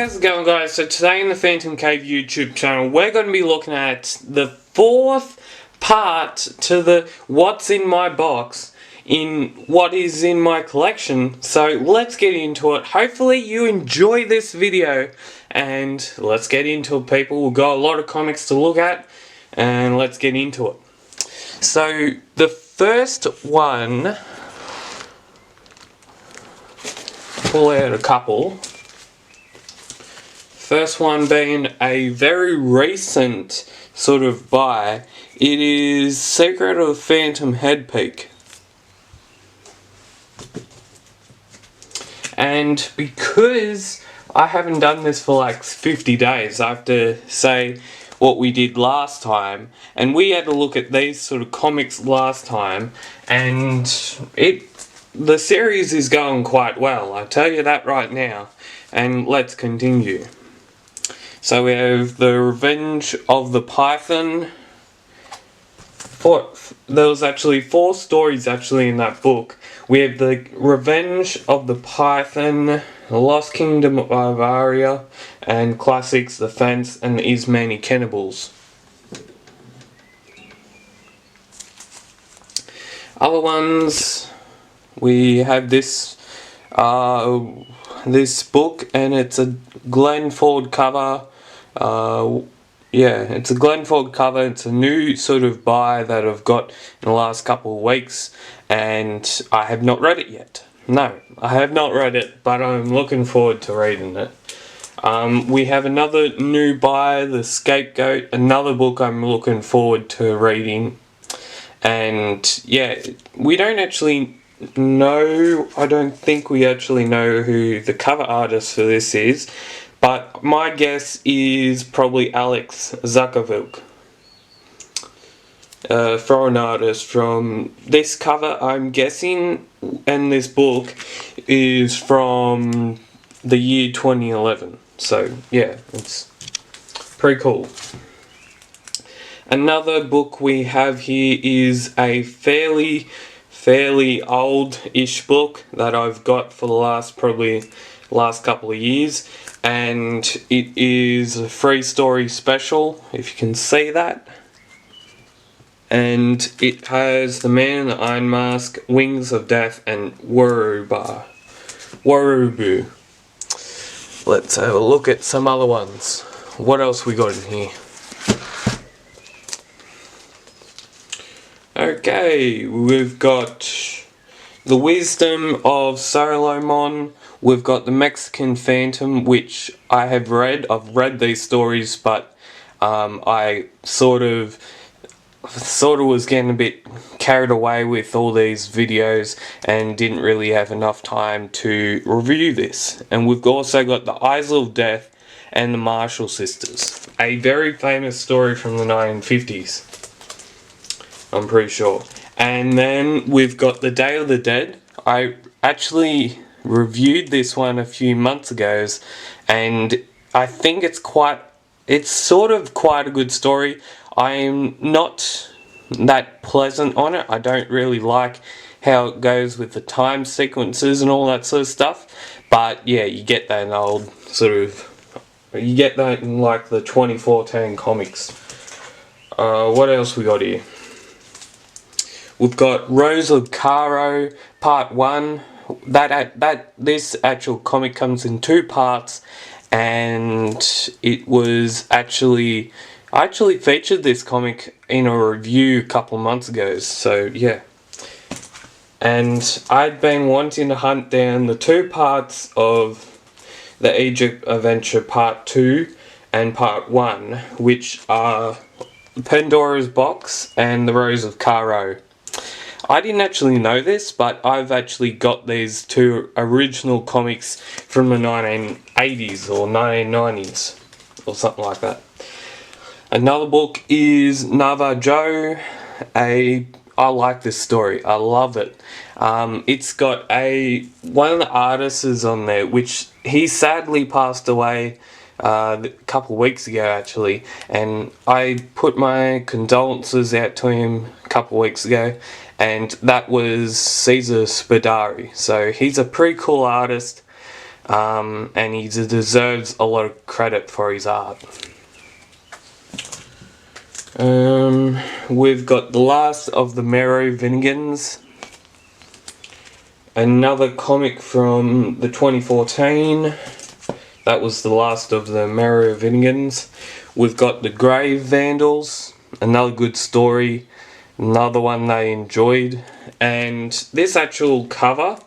How's it going, guys? So today in the Phantom Cave YouTube channel we're going to be looking at the fourth part to the what's in my box in what is in my collection. So let's get into it. Hopefully you enjoy this video and let's get into it, people. We've got a lot of comics to look at and let's get into it. So the first one, pull out a couple. First one being a very recent sort of buy. It is Secret of the Phantom Headpeak. And because I haven't done this for like 50 days, I have to say what we did last time. And we had a look at these sort of comics last time, and the series is going quite well, I tell you that right now. And let's continue. So we have the Revenge of the Python. There was actually 4 stories actually in that book. We have the Revenge of the Python, The Lost Kingdom of Bavaria, and classics The Fence and the Ismani Cannibals. Other ones, we have this book, and it's a Glenn Ford cover. Yeah, it's a Glenn Ford cover. It's a new sort of buy that I've got in the last couple of weeks, and I have not read it yet. No, I have not read it, but I'm looking forward to reading it. We have another new buy, The Scapegoat, another book I'm looking forward to reading. And yeah, we don't actually know, I don't think we actually know who the cover artist for this is, but my guess is probably Alex Zuckerville. Foreign artist from this cover, I'm guessing, and this book is from the year 2011. So yeah, it's pretty cool. Another book we have here is a fairly old-ish book that I've got for the last couple of years, and it is a 3-story special, if you can see that. And it has The Man in the Iron Mask, Wings of Death, and Warubu. Let's have a look at some other ones. What else we got in here? Okay, we've got The Wisdom of Solomon. We've got The Mexican Phantom, which I have read. I've read these stories, but I sort of was getting a bit carried away with all these videos and didn't really have enough time to review this. And we've also got The Eyes of Death and The Marshall Sisters, a very famous story from the 1950s. I'm pretty sure. And then we've got The Day of the Dead. I actually reviewed this one a few months ago, and I think it's sort of quite a good story. I'm not that pleasant on it. I don't really like how it goes with the time sequences and all that sort of stuff. But yeah, you get that in old you get that in like the 2014 comics. What else we got here? We've got Rose of Cairo Part 1. This actual comic comes in 2 parts, and it was I actually featured this comic in a review a couple months ago, so yeah. And I'd been wanting to hunt down the 2 parts of the Egypt Adventure Part 2 and Part 1, which are Pandora's Box and The Rose of Cairo. I didn't actually know this, but I've actually got these 2 original comics from the 1980s or 1990s or something like that. Another book is Navajo. I like this story. I love it. It's got one of the artists on there, which he sadly passed away a couple of weeks ago actually, and I put my condolences out to him a couple of weeks ago, and that was Caesar Spadari. So he's a pretty cool artist. and he deserves a lot of credit for his art. We've got The Last of the Merovingans, another comic from the 2014. That was The Last of the Merovingans. We've got The Grave Vandals, another good story, another one they enjoyed. And this actual cover,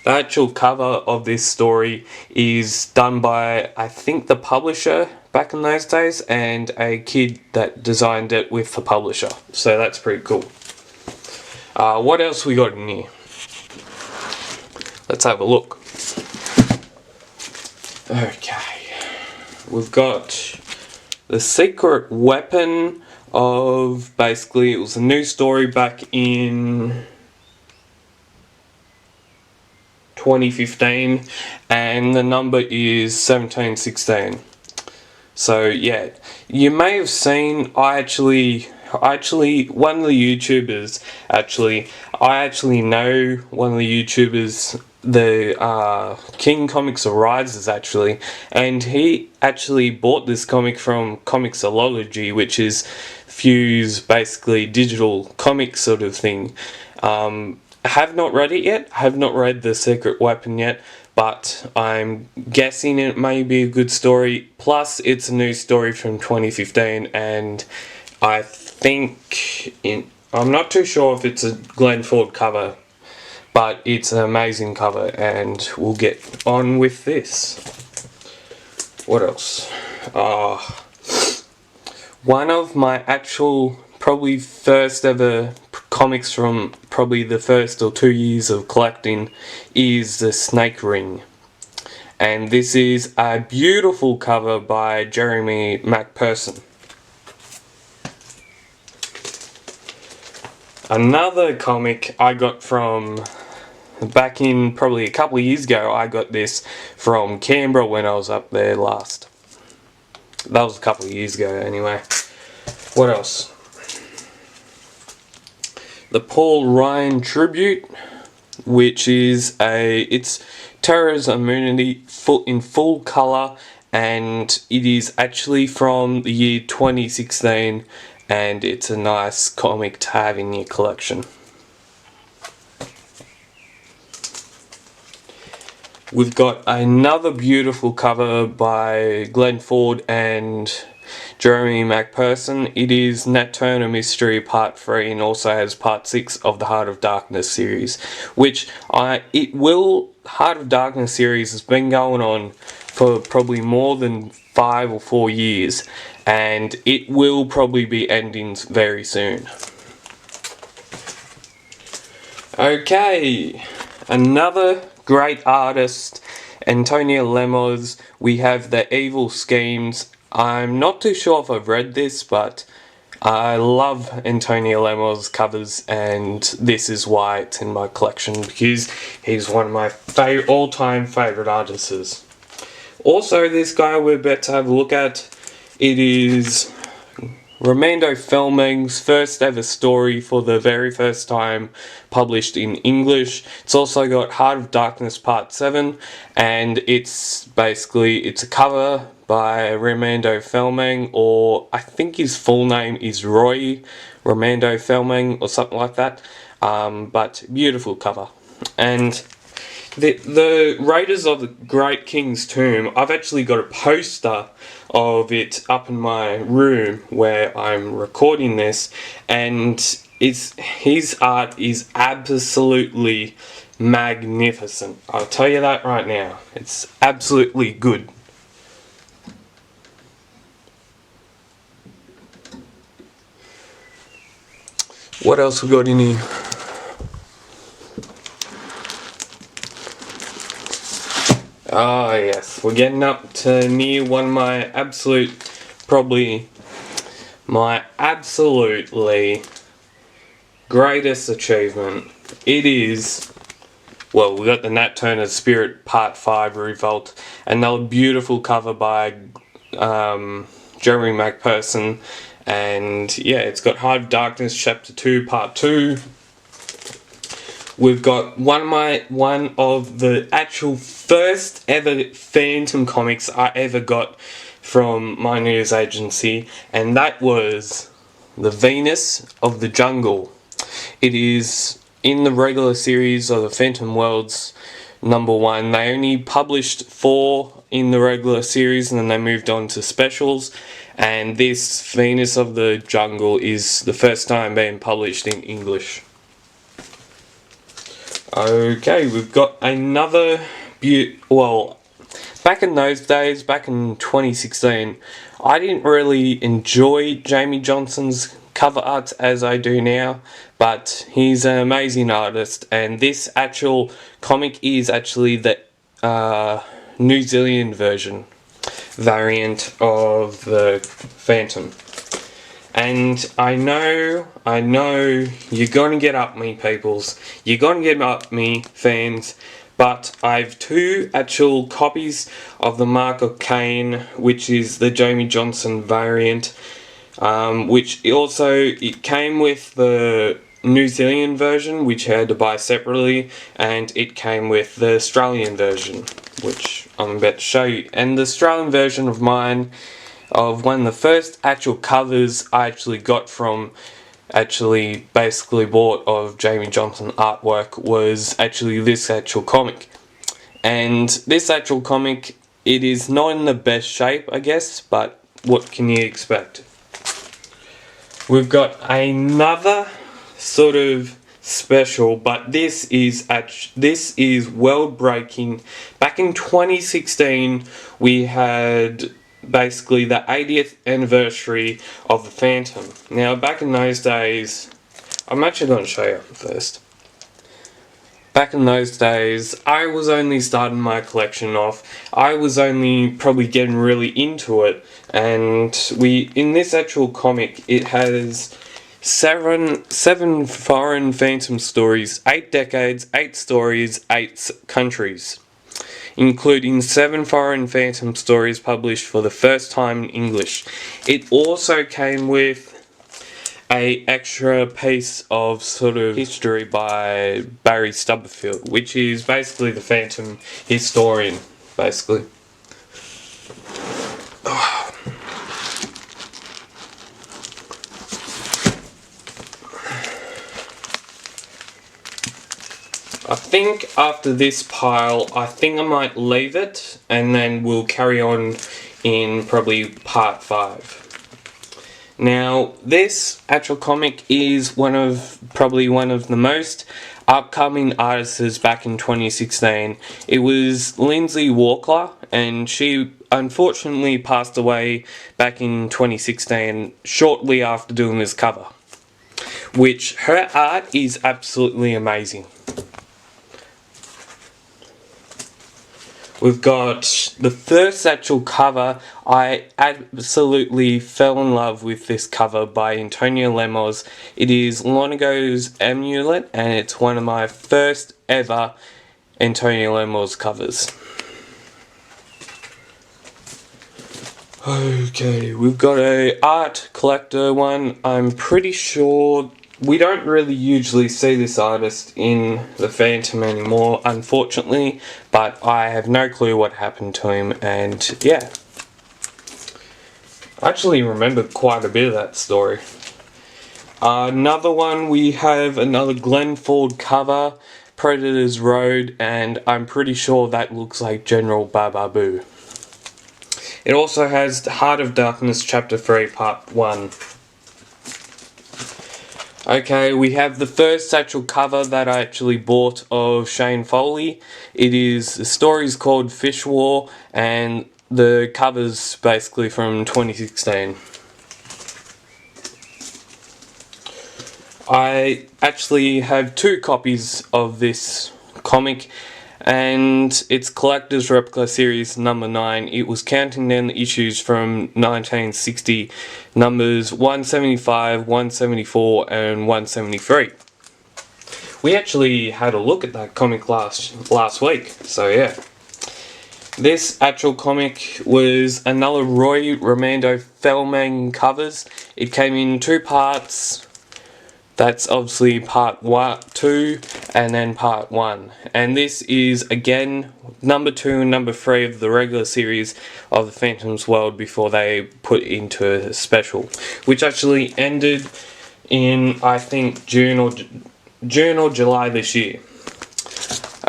the actual cover of this story is done by, I think, the publisher back in those days, and a kid that designed it with the publisher. So that's pretty cool. What else we got in here? Let's have a look. Okay. We've got The Secret Weapon of, basically, it was a new story back in 2015, and the number is 1716. So yeah, you may have seen, I actually one of the YouTubers, I actually know one of the YouTubers, the King Comics Arises actually, and he actually bought this comic from Comixology, which is Fuse, basically digital comic sort of thing. I have not read it yet. I have not read The Secret Weapon yet, but I'm guessing it may be a good story. Plus, it's a new story from 2015, and I think I'm not too sure if it's a Glenn Ford cover, but it's an amazing cover, and we'll get on with this. What else? One of my actual, probably first ever comics from probably the first or 2 years of collecting is The Snake Ring. And this is a beautiful cover by Jeremy McPherson. Another comic I got from back in probably a couple of years ago. I got this from Canberra when I was up there last. That was a couple of years ago anyway. What else? The Paul Ryan Tribute, which is it's Terra's Immunity in full colour, and it is actually from the year 2016, and it's a nice comic to have in your collection. We've got another beautiful cover by Glenn Ford and Jeremy McPherson. It is Nat Turner Mystery Part 3, and also has Part 6 of the Heart of Darkness series, which Heart of Darkness series has been going on for probably more than 5 or 4 years, and it will probably be ending very soon. Okay, another great artist, Antonio Lemos. We have The Evil Schemes. I'm not too sure if I've read this, but I love Antonio Lemos covers, and this is why it's in my collection, because he's one of my all-time favourite artists. Also, this guy we're about to have a look at, it is Romando Filming's first ever story for the very first time published in English. It's also got Heart of Darkness Part 7, and it's a cover by Romando Filming, or I think his full name is Roy Romando Filming or something like that, but beautiful cover. And the Raiders of the Great King's Tomb, I've actually got a poster of it up in my room where I'm recording this, and his art is absolutely magnificent. I'll tell you that right now. It's absolutely good. What else we got in here? Ah yes, we're getting up to near one of my probably my absolutely greatest achievement. It is, well, we got the Nat Turner Spirit Part 5 Revolt, another beautiful cover by Jeremy McPherson, and yeah, it's got Heart of Darkness Chapter 2 Part 2. we've got one of the actual first ever Phantom comics I ever got from my news agency, and that was The Venus of the Jungle. It is in the regular series of the Phantom Worlds #1. They only published 4 in the regular series and then they moved on to specials, and this Venus of the Jungle is the first time being published in English. Okay, we've got another well, back in those days, back in 2016, I didn't really enjoy Jamie Johnson's cover art as I do now, but he's an amazing artist, and this actual comic is actually the New Zealand variant of the Phantom. And I know you're gonna get up me, peoples. You're gonna get up me, fans. But I've 2 actual copies of the Mark of Cain, which is the Jamie Johnson variant, which it came with the New Zealand version, which I had to buy separately, and it came with the Australian version, which I'm about to show you. And the Australian version of mine, of one of the first actual covers I actually got from, basically bought of Jamie Johnson artwork, was actually this actual comic. And this actual comic, it is not in the best shape, I guess, but what can you expect? We've got another sort of special, but this is world breaking. Back in 2016, we had basically the 80th anniversary of the Phantom. Now, back in those days, I'm actually going to show you first. Back in those days, I was only starting my collection off. I was only probably getting really into it, and in this actual comic, it has seven foreign Phantom stories, 8 decades, 8 stories, 8 countries, including 7 foreign Phantom stories published for the first time in English. It also came with a extra piece of sort of history by Barry Stubblefield, which is basically the Phantom historian, basically. I think after this pile, I think I might leave it, and then we'll carry on in probably part 5. Now, this actual comic is probably one of the most upcoming artists back in 2016. It was Lindsay Walker, and she unfortunately passed away back in 2016, shortly after doing this cover, which her art is absolutely amazing. We've got the first actual cover. I absolutely fell in love with this cover by Antonio Lemos. It is Lonigo's Amulet, and it's one of my first ever Antonio Lemos covers. Okay, we've got a art collector one. I'm pretty sure we don't really usually see this artist in the Phantom anymore, unfortunately, but I have no clue what happened to him, and yeah. I actually remember quite a bit of that story. Another one, we have another Glenn Ford cover, Predator's Road, and I'm pretty sure that looks like General Bababoo. It also has Heart of Darkness Chapter 3 Part 1. Okay, we have the first actual cover that I actually bought of Shane Foley. The story's called Fish War, and the cover's basically from 2016. I actually have 2 copies of this comic, and it's Collector's Replica Series number 9. It was counting down the issues from 1960, numbers 175, 174, and 173. We actually had a look at that comic last week, so yeah. This actual comic was another Roy Romando Fellman covers. It came in 2 parts. That's obviously part 2, and then part 1. And this is again number 2 and number 3 of the regular series of the Phantom's World before they put into a special, which actually ended in, I think, June or July this year.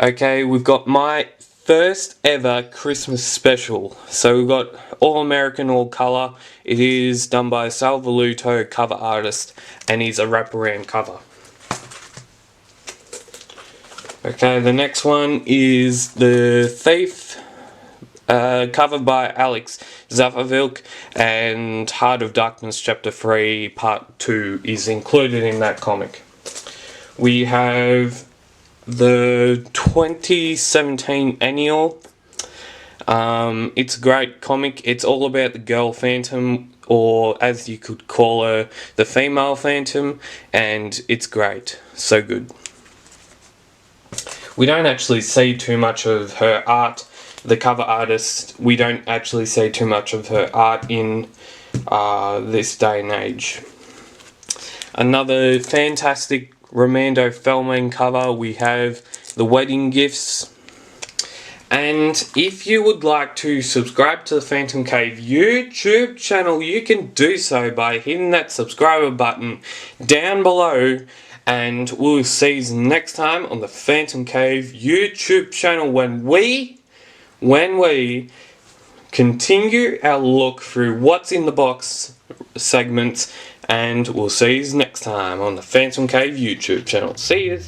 Okay, we've got my first ever Christmas special. So we've got All American All Colour. It is done by Sal Voluto, cover artist, and he's a wraparound cover. Okay, the next one is The Thief, covered by Alex Zafavilk, and Heart of Darkness Chapter 3 Part 2 is included in that comic. We have the 2017 annual. It's a great comic. It's all about the girl Phantom, or as you could call her, the female Phantom, and it's great. So good. We don't actually see too much of her art. The cover artist, we don't actually see too much of her art in this day and age. Another fantastic Romando Fellman cover, we have The Wedding Gifts. And if you would like to subscribe to the PhantomCave YouTube channel, you can do so by hitting that subscriber button down below. And we'll see you next time on the PhantomCave YouTube channel when we continue our look through what's in the box segments. And we'll see you next time on the PhantomCave YouTube channel. See you.